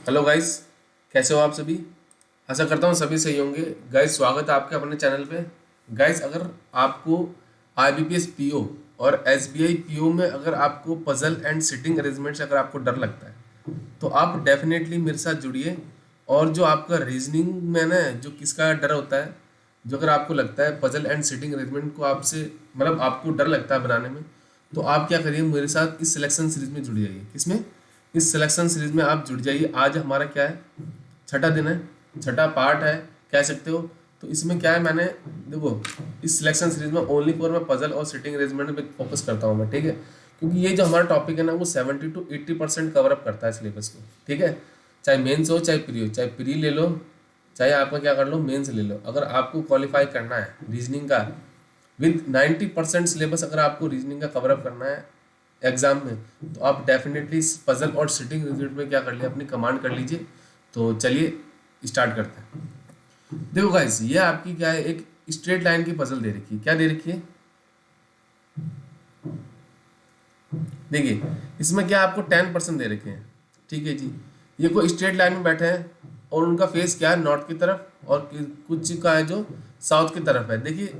Hello guys, कैसे हो आप सभी। आशा करता हूँ सभी सही होंगे। गाइस, स्वागत है आपके अपने चैनल पे। गाइस, अगर आपको आईबीपीएस पीओ और एसबीआई पीओ में अगर आपको पजल एंड सिटिंग अरेंजमेंट से अगर आपको डर लगता है तो आप डेफिनेटली मेरे साथ जुड़िए। और जो आपका रीजनिंग में ना जो किसका डर होता है, जो अगर आपको लगता है पजल एंड सिटिंग अरेंजमेंट को आपसे मतलब आपको डर लगता है बनाने में, तो आप क्या करिए, मेरे साथ इस सिलेक्शन सीरीज में जुड़ जाइए। किसमें? इस सिलेक्शन सीरीज में आप जुड़ जाइए। आज हमारा क्या है, छठा दिन है, छठा पार्ट है, कह सकते हो। तो इसमें क्या है, मैंने देखो इस सिलेक्शन सीरीज में ओनली फॉर मैं पजल और सिटिंग अरेंजमेंट पे फोकस करता हूँ मैं, ठीक है। क्योंकि ये जो हमारा टॉपिक है ना वो 70 to 80% कवर अप करता है सिलेबस को, ठीक है। चाहे मेंस हो चाहे प्री हो, चाहे प्री ले लो चाहे आपका क्या कर लो मेंस ले लो, अगर आपको क्वालिफाई करना है रीजनिंग का विद 90% सिलेबस, अगर आपको रीजनिंग का कवर अप करना है एग्जाम में, तो आप डेफिनेटली पजल और सिटिंग रिजल्ट में क्या कर लिया, अपनी कमांड कर लीजिए। तो चलिए स्टार्ट करते हैं। देखो गाइस, ये आपकी क्या है, एक स्ट्रेट लाइन की पजल दे रखी है। क्या दे रखी है, देखिए इसमें क्या आपको 10% दे रखे हैं, ठीक है जी। ये कोई स्ट्रेट लाइन में बैठे हैं और उनका फेस क्या है, नॉर्थ की तरफ, और कुछ का है जो साउथ की तरफ है। देखिए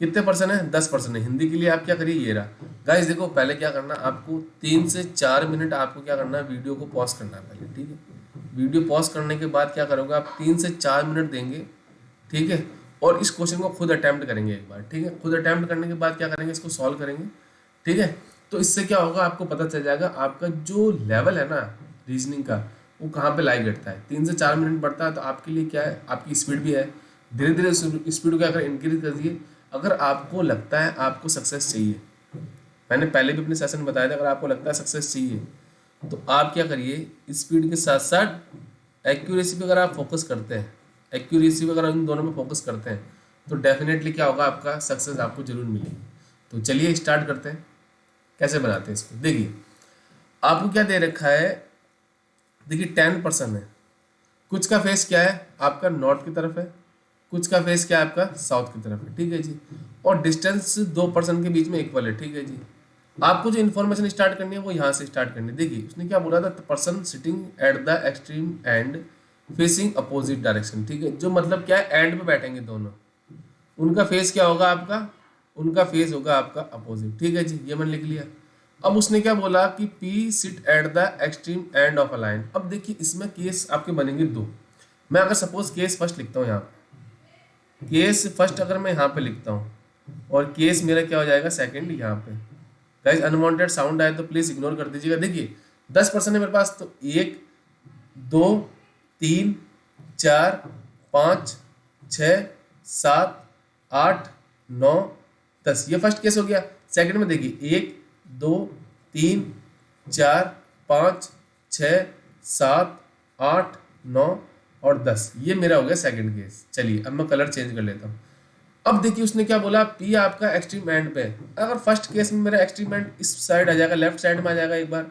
कितने परसेंट है, 10% है। हिंदी के लिए आप क्या करिए, ये रहा गाइस। देखो पहले क्या करना, आपको 3 से 4 मिनट आपको क्या करना है, वीडियो को पॉज करना है पहले, ठीक है। वीडियो पॉज करने के बाद क्या करोगे, आप 3 से 4 मिनट देंगे, ठीक है। और इस क्वेश्चन को खुद अटैम्प्ट करेंगे एक बार, ठीक है। खुद अटैम्प्ट करने के बाद क्या करेंगे, इसको सॉल्व करेंगे, ठीक है। तो इससे क्या होगा, आपको पता चल जाएगा आपका जो लेवल है ना रीजनिंग का, वो कहाँ पे लाई घटता है। 3 से 4 मिनट बढ़ता है तो आपके लिए क्या है, आपकी स्पीड भी है। धीरे धीरे स्पीड को क्या कर इंक्रीज कर दिए। अगर आपको लगता है आपको सक्सेस चाहिए, मैंने पहले भी अपने सेशन में बताया था, अगर आपको लगता है सक्सेस चाहिए तो आप क्या करिए, स्पीड के साथ साथ एक्यूरेसी पे अगर आप फोकस करते हैं, एक्यूरेसी पे अगर इन दोनों में फोकस करते हैं, तो डेफिनेटली क्या होगा, आपका सक्सेस आपको जरूर मिलेगी। तो चलिए स्टार्ट करते हैं, कैसे बनाते हैं इसको। देखिए आपको क्या दे रखा है, देखिए 10% है। कुछ का फेस क्या है आपका नॉर्थ की तरफ है, कुछ का फेस क्या है आपका साउथ की तरफ है, ठीक है जी। और डिस्टेंस 2% के बीच में इक्वल है, ठीक है जी। आपको जो इन्फॉर्मेशन स्टार्ट करनी है वो यहाँ से स्टार्ट करनी है। देखिए उसने क्या बोला था, person sitting at the extreme and facing opposite direction, ठीक है। जो मतलब क्या है, एंड पे बैठेंगे दोनों, उनका फेस क्या होगा आपका, उनका फेस होगा आपका अपोजिट, ठीक है जी। ये मैंने लिख लिया। अब उसने क्या बोला कि P sit at the extreme end of a line. अब देखिए इसमें केस आपके बनेंगे दो। मैं अगर सपोज केस फर्स्ट लिखता हूँ यहाँ पे, केस फर्स्ट अगर मैं यहाँ पे लिखता हूँ और केस मेरा क्या हो जाएगा सेकंड यहाँ पे। गाइस अनवांटेड साउंड आए तो प्लीज इग्नोर कर दीजिएगा। देखिए 10% है मेरे पास, तो 1 2 3 4 5 6 7 8 9 10, ये फर्स्ट केस हो गया। सेकंड में देखिए 1 2 3 4 5 6 7 8 9 और 10, ये मेरा हो गया सेकंड केस। चलिए अब मैं कलर चेंज कर लेता हूँ। अब देखिए उसने क्या बोला, पी आपका एक्सट्रीम एंड पे है। अगर फर्स्ट केस में मेरा एक्सट्रीम एंड इस साइड आ जाएगा, लेफ्ट साइड में आ जाएगा एक बार,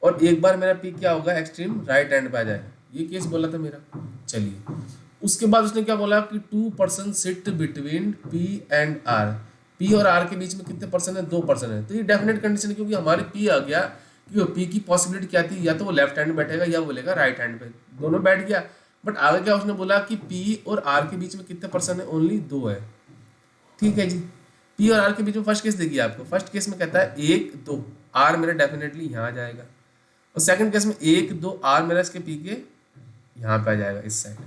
और एक बार मेरा पी क्या होगा, एक्सट्रीम राइट एंड पे आ जाएगा। ये केस बोला था मेरा। चलिए उसके बाद उसने क्या बोला कि 2% sit between P and R. P और आर के बीच में कितने परसेंट है, 2% है। तो ये डेफिनेट कंडीशन है, क्योंकि हमारे पी आ गया, क्योंकि पी की पॉसिबिलिटी क्या थी, या तो वो लेफ्ट हैंड में बैठेगा या बोलेगा राइट हैंड पे, दोनों बैठ गया। बट आगे क्या उसने बोला कि पी और आर के बीच में कितने परसेंट है, ओनली 2 है, ठीक है जी। पी और आर के बीच में फर्स्ट केस देखिए आपको, फर्स्ट केस में कहता है 1 2, आर मेरा डेफिनेटली यहाँ आ जाएगा। और सेकंड केस में 1 2, आर मेरा इसके पी के यहाँ पे आ जाएगा इस साइड,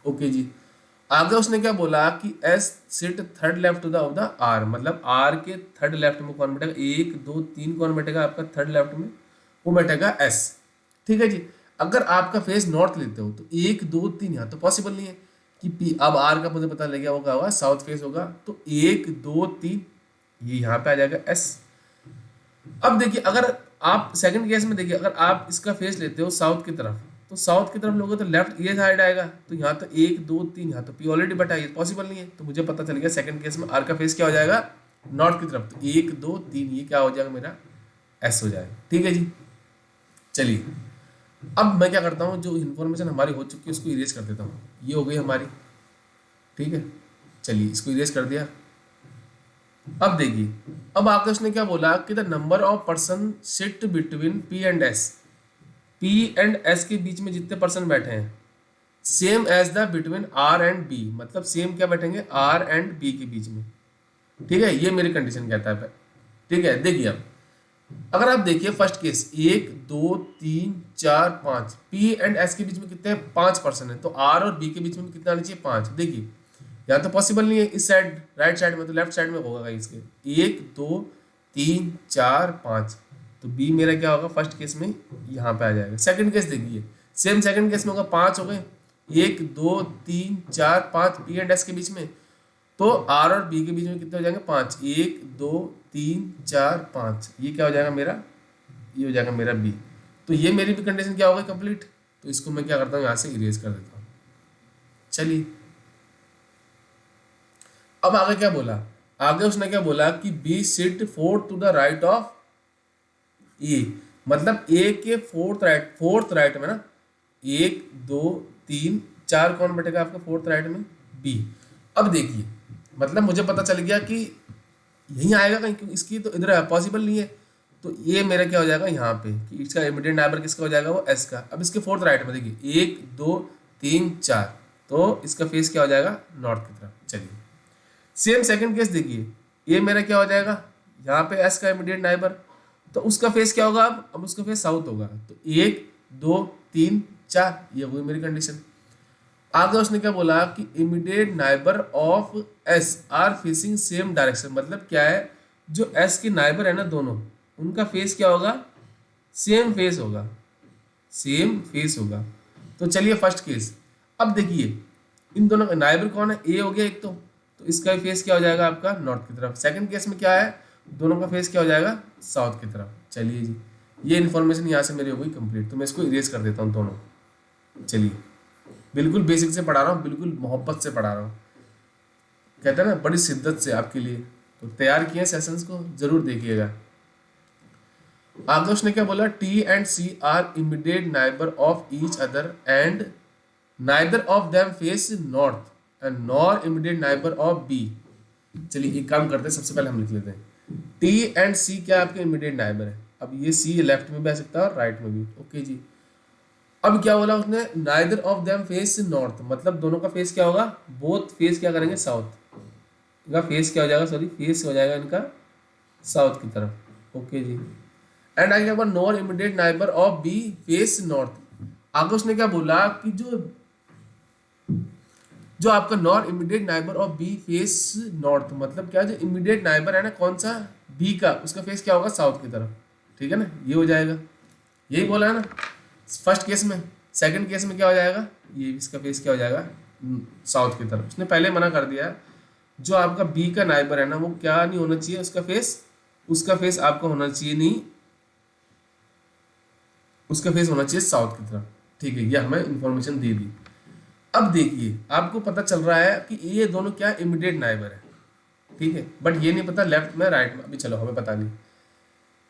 ओके जी। आगे उसने क्या बोला कि S sit third left to the of the R, मतलब आर के थर्ड लेफ्ट में कौन बैठेगा, 1 2 3 कौन बैठेगा आपका थर्ड लेफ्ट में, वो बैठेगा एस, ठीक है जी। अगर आपका फेस नॉर्थ लेते हो तो 1 2 3 यहाँ तो पॉसिबल नहीं है कि पी, अब आर का मुझे पता लग गया वो क्या होगा, साउथ फेस होगा, तो 1 2 3 ये यहाँ पे आ जाएगा एस। अब देखिए अगर आप सेकंड केस में देखिए, अगर आप इसका फेस लेते हो साउथ की तरफ, तो साउथ की तरफ लोगे तो लेफ्ट ये साइड आएगा, तो यहाँ तो 1 2 3 यहाँ तो पी ऑलरेडी बटा, ये पॉसिबल नहीं है। तो मुझे पता चल गया सेकंड केस में आर का फेस क्या हो जाएगा, नॉर्थ की तरफ, तो 1 2 3 ये क्या हो जाएगा मेरा एस हो जाएगा, ठीक है जी। चलिए अब मैं क्या करता हूँ, जो इन्फॉर्मेशन हमारी हो चुकी है उसको इरेज कर देता हूँ। ये हो गई हमारी, ठीक है। चलिए इसको इरेज कर दिया। अब देखिए अब आगे उसने क्या बोला कि the number of person sit between P and S. P and S के बीच में जितने पर्सन बैठे हैं same as the between R and B, मतलब सेम क्या बैठेंगे R एंड B के बीच में। ठीक है, ये मेरी कंडीशन कहता है। ठीक है, देखिए अब अगर आप देखिए first case 1 2 3 4 5, P and S के बीच में कितने 5 पर्सन है, तो R और B के बीच में कितना आना चाहिए 5। देखिए यहाँ तो पॉसिबल नहीं है, इस साइड राइट साइड में, तो लेफ्ट साइड में होगा इसके 1 2 3 4 5, तो B मेरा क्या होगा फर्स्ट केस में यहाँ पे आ जाएगा। सेकंड केस देखिए सेम सेकंड केस में होगा 5 हो गए, 1 2 3 4 5 P एंड S के बीच में, तो R और B के बीच में कितने हो जाएंगे 5, 1 2 3 4 5, ये क्या हो जाएगा मेरा, ये हो जाएगा मेरा B। तो ये मेरी भी कंडीशन क्या होगी कंप्लीट, तो इसको मैं क्या करता हूँ यहाँ से इरेज कर देता हूँ। चलिए अब आगे क्या बोला, आगे उसने क्या बोला कि B sit fourth to the right of A, मतलब ए के फोर्थ राइट में ना 1 2 3 4 कौन बैठेगा आपका फोर्थ राइट में B। अब देखिए मतलब मुझे पता चल गया कि यहीं आएगा कहीं, क्योंकि इसकी तो इधर पॉसिबल नहीं है, तो ये मेरा क्या हो जाएगा यहाँ पे कि इसका इमीडिएट नाइबर किसका हो जाएगा वो S का। अब इसके फोर्थ राइट में देखिए 1 2 3 4, तो इसका फेस क्या हो जाएगा नॉर्थ की तरफ। चलिए सेम सेकंड केस देखिए, ये मेरा क्या हो जाएगा यहाँ पे S का इमीडिएट नाइबर, तो उसका फेस क्या होगा, अब उसका फेस साउथ होगा, तो 1 2 3 4, ये हुई मेरी कंडीशन। आगे उसने क्या बोला कि immediate neighbour of S are facing same direction, मतलब क्या है जो S के नाइबर है ना दोनों, उनका फेस क्या होगा सेम फेस होगा, सेम फेस होगा। तो चलिए फर्स्ट केस, अब देखिए इन दोनों का नाइबर कौन है, ए हो गया एक, तो इसका फेस क्या हो जाएगा आपका नॉर्थ की तरफ। सेकंड केस में क्या है, दोनों का फेस क्या हो जाएगा साउथ की तरफ। चलिए जी ये इन्फॉर्मेशन यहाँ से मेरी हो गई कंप्लीट, तो मैं इसको इरेज कर देता हूँ दोनों। चलिए बिल्कुल बेसिक से पढ़ा रहा हूँ, बिल्कुल मोहब्बत से पढ़ा रहा हूँ, कहते हैं ना बड़ी शिद्दत से आपके लिए, तो तैयार किए सेशंस को जरूर देखिएगा। आगे उसने क्या बोला, T and C are immediate neighbour of each other and neither of them face north and nor immediate neighbour of B. चलिए एक काम करते हैं, सबसे पहले हम लिख लेते हैं टी एंड सी क्या आपके इमीडिएट नाइबर है। अब ये सी लेफ्ट में भी आ सकता है और राइट में भी, ओके जी। अब क्या बोला उसने, neither of them face north, मतलब दोनों का फेस क्या होगा, बोथ फेस क्या करेंगे साउथ, इनका फेस क्या हो जाएगा, सॉरी फेस हो जाएगा इनका साउथ की तरफ, ओके जी। एंड आगे क्या nor immediate neighbour of B face north. आगे उसने क्या बोला कि जो आपका nor immediate neighbour of B face north, मतलब क्या जो इमीडिएट नाइबर है ना कौन सा बी का, उसका फेस क्या होगा साउथ की तरफ, ठीक है ना, ये हो जाएगा, यही बोला है ना फर्स्ट केस में। सेकंड केस में क्या हो जाएगा, ये इसका फेस क्या हो जाएगा साउथ की तरफ। उसने पहले मना कर दिया जो आपका बी का नाइबर है ना वो क्या नहीं होना चाहिए, उसका फेस आपका होना चाहिए नहीं, उसका फेस होना चाहिए साउथ की तरफ, ठीक है, ये हमें इंफॉर्मेशन दे दी। अब देखिए आपको पता चल रहा है कि ये दोनों क्या इमीडिएट नाइबर है, ठीक है, बट ये नहीं पता लेफ्ट में राइट में, अभी चलो हमें पता नहीं।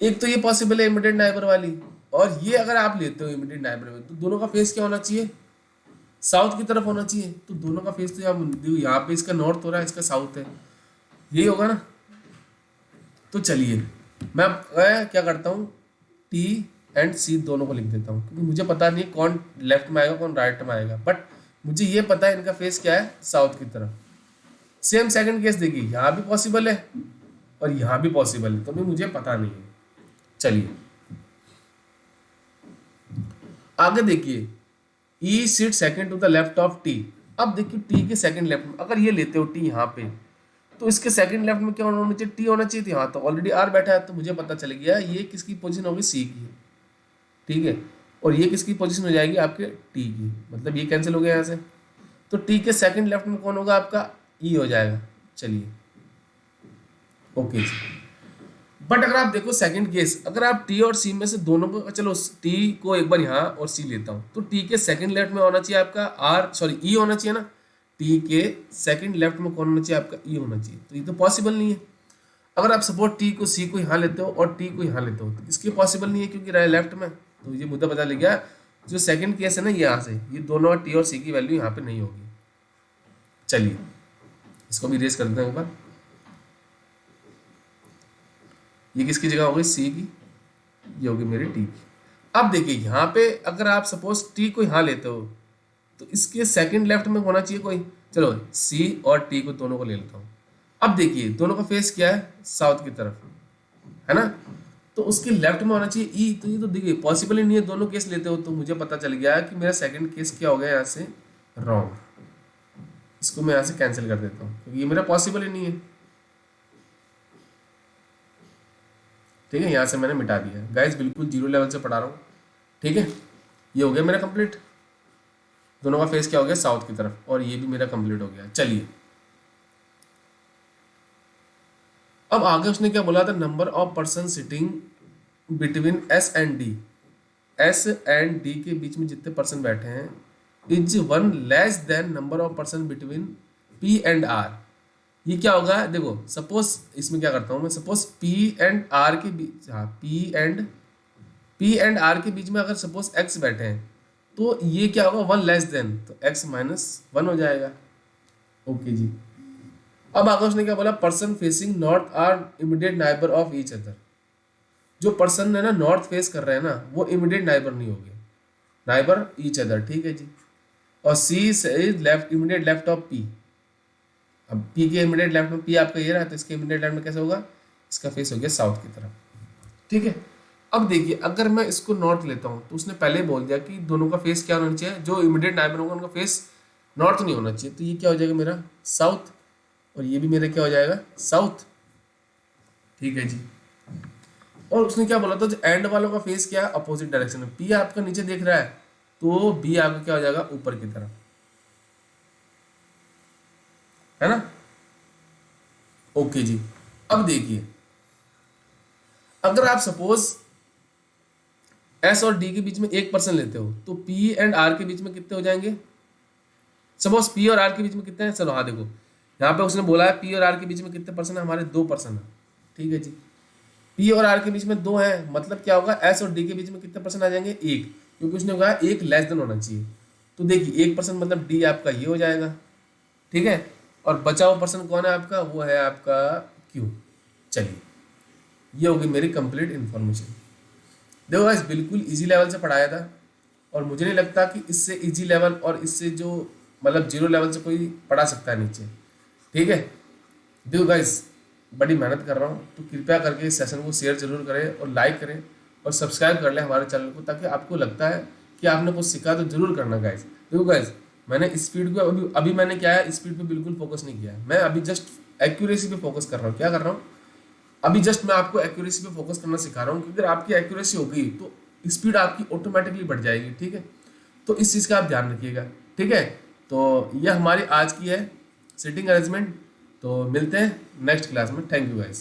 एक तो ये पॉसिबल है इमीडिएट नाइबर वाली, और ये अगर आप लेते हो इमीडिएट नाइबर में तो दोनों का फेस क्या होना चाहिए साउथ की तरफ होना चाहिए, तो दोनों का फेस तो यहाँ पे इसका नॉर्थ हो रहा है, इसका साउथ है, यही होगा ना। तो चलिए मैं क्या करता हूँ टी एंड सी दोनों को लिख देता हूँ, क्योंकि मुझे पता नहीं कौन लेफ्ट में आएगा कौन राइट में आएगा, बट मुझे ये पता है इनका फेस क्या है साउथ की तरफ। सेम सेकंड केस देखिए यहाँ भी पॉसिबल है और यहाँ भी पॉसिबल है, तो भी मुझे पता नहीं है। चलिए आगे देखिए E sit second to the left of T. अब देखिए टी के सेकंड लेफ्ट में अगर ये लेते हो टी यहाँ पे, तो इसके सेकंड लेफ्ट में क्या होना चाहिए, टी होना चाहिए थी, यहाँ तो ऑलरेडी आर बैठा है, तो मुझे पता चल गया ये किसकी पोजीशन होगी सी की, ठीक है, और ये किसकी पोजीशन हो जाएगी आपके टी की, मतलब ये कैंसिल हो गया यहाँ से, तो टी के सेकंड लेफ्ट में कौन होगा आपका ई हो जाएगा। चलिए ओके जी, बट अगर आप देखो सेकंड केस, अगर आप टी और सी में से दोनों को, चलो टी को एक बार यहाँ और सी लेता हूँ, तो टी के सेकंड लेफ्ट में होना चाहिए आपका आर, सॉरी ई होना चाहिए ना, टी के सेकंड लेफ्ट में कौन होना चाहिए आपका ई होना चाहिए, तो ये तो पॉसिबल नहीं है। अगर आप सपोज टी को सी को यहाँ लेते हो और टी को यहाँ लेते हो, तो इसके पॉसिबल नहीं है क्योंकि रहे लेफ्ट में, तो ये मुद्दा पता लग गया। जो सेकंड केस है ना यहाँ से, ये दोनों टी और सी की वैल्यू यहाँ पे नहीं होगी। चलिए इसको भी रेस कर देते हैं एक बार, ये किसकी जगह हो गई सी की, ये होगी मेरी टी की। अब देखिए यहाँ पे अगर आप सपोज टी को यहाँ लेते हो तो इसके सेकंड लेफ्ट में होना चाहिए कोई, चलो सी और टी को दोनों को ले लेता हूँ। अब देखिए दोनों का फेस क्या है, साउथ की तरफ है ना, तो उसके लेफ्ट में होना चाहिए ई। तो ये तो देखिए पॉसिबल ही नहीं है, दोनों केस लेते हो तो मुझे पता चल गया कि मेरा सेकंड केस क्या हो गया यहाँ से रॉन्ग। इसको मैं यहाँ से कैंसिल कर देता हूँ क्योंकि ये मेरा पॉसिबल ही नहीं है। ठीक है, यहाँ से मैंने मिटा दिया गाइस, बिल्कुल जीरो लेवल से पढ़ा रहा हूँ। ठीक है, ये हो गया मेरा कंप्लीट, दोनों का फेस क्या हो गया साउथ की तरफ, और ये भी मेरा कंप्लीट हो गया। चलिए अब आगे उसने क्या बोला था, number of person sitting between S and D, S and D के बीच में जितने पर्सन बैठे हैं is one less than number of person between P and R. ये क्या होगा, देखो सपोज इसमें क्या करता हूँ मैं, सपोज पी एंड आर के बीच, हाँ पी एंड आर के बीच में अगर सपोज एक्स बैठे हैं तो ये क्या होगा, वन लेस देन, तो एक्स माइनस वन हो जाएगा। ओके जी। अब आगे उसने क्या बोला, person facing north are immediate neighbour of each other. जो पर्सन है ना नॉर्थ फेस कर रहे हैं ना वो इमीडिएट नाइबर नहीं होंगे, नाइबर ईच अदर। ठीक है जी। और C is left immediate left of P. अब पी के इमीडिएट लेफ्ट में पी आपका ये रहा, तो इसके इमीडिएट लेफ्ट में कैसे होगा, इसका फेस हो गया साउथ की तरफ। ठीक है, अब देखिए अगर मैं इसको नॉर्थ लेता हूँ तो उसने पहले बोल दिया कि दोनों का फेस क्या होना चाहिए, जो इमीडिएट नाइबर होगा उनका फेस नॉर्थ नहीं होना चाहिए, तो ये क्या हो जाएगा मेरा साउथ, और ये भी मेरा क्या हो जाएगा साउथ। ठीक है जी। और उसने क्या बोला था, जो एंड वालों का फेस क्या है, अपोजिट डायरेक्शन में। पी आपका नीचे देख रहा है तो बी आपका क्या हो जाएगा ऊपर की तरफ, है ना। ओके जी। अब देखिए अगर आप सपोज एस और डी के बीच में एक पर्सन लेते हो तो पी एंड आर के बीच में कितने हो जाएंगे, सपोज पी और आर के बीच में कितने हैं, चलो हाँ देखो यहाँ पे उसने बोला है पी और आर के बीच में कितने पर्सन है, हमारे दो पर्सन है। ठीक है जी, पी और आर के बीच में दो है, मतलब क्या होगा, एस और डी के बीच में कितने पर्सन आ जाएंगे, एक, क्योंकि उसने कहा एक लेस देन होना चाहिए। तो देखिए एक पर्सन मतलब डी आपका ये हो जाएगा। ठीक है, और बचा हुआ पर्सन कौन है आपका, वो है आपका क्यू। चलिए ये होगी मेरी कंप्लीट इन्फॉर्मेशन। देखो गाइस बिल्कुल इजी लेवल से पढ़ाया था, और मुझे नहीं लगता कि इससे इजी लेवल और इससे जो मतलब जीरो लेवल से कोई पढ़ा सकता है नीचे। ठीक है, देखो गाइस बड़ी मेहनत कर रहा हूँ, तो कृपया करके इस सेशन को शेयर जरूर करें और लाइक करें और सब्सक्राइब कर लें हमारे चैनल को, ताकि आपको लगता है कि आपने कुछ सीखा तो जरूर करना गाइस। देखो गाइस मैंने स्पीड को अभी मैंने क्या है, स्पीड पे बिल्कुल फोकस नहीं किया है, मैं अभी जस्ट एक्यूरेसी पे फोकस कर रहा हूँ। क्या कर रहा हूँ, अभी जस्ट मैं आपको एक्यूरेसी पे फोकस करना सिखा रहा हूँ, क्योंकि अगर आपकी एक्यूरेसी हो गई तो स्पीड आपकी ऑटोमेटिकली बढ़ जाएगी। ठीक है, तो इस चीज़ का आप ध्यान रखिएगा। ठीक है, तो यह हमारी आज की है सिटिंग अरेंजमेंट, तो मिलते हैं नेक्स्ट क्लास में। Thank you guys.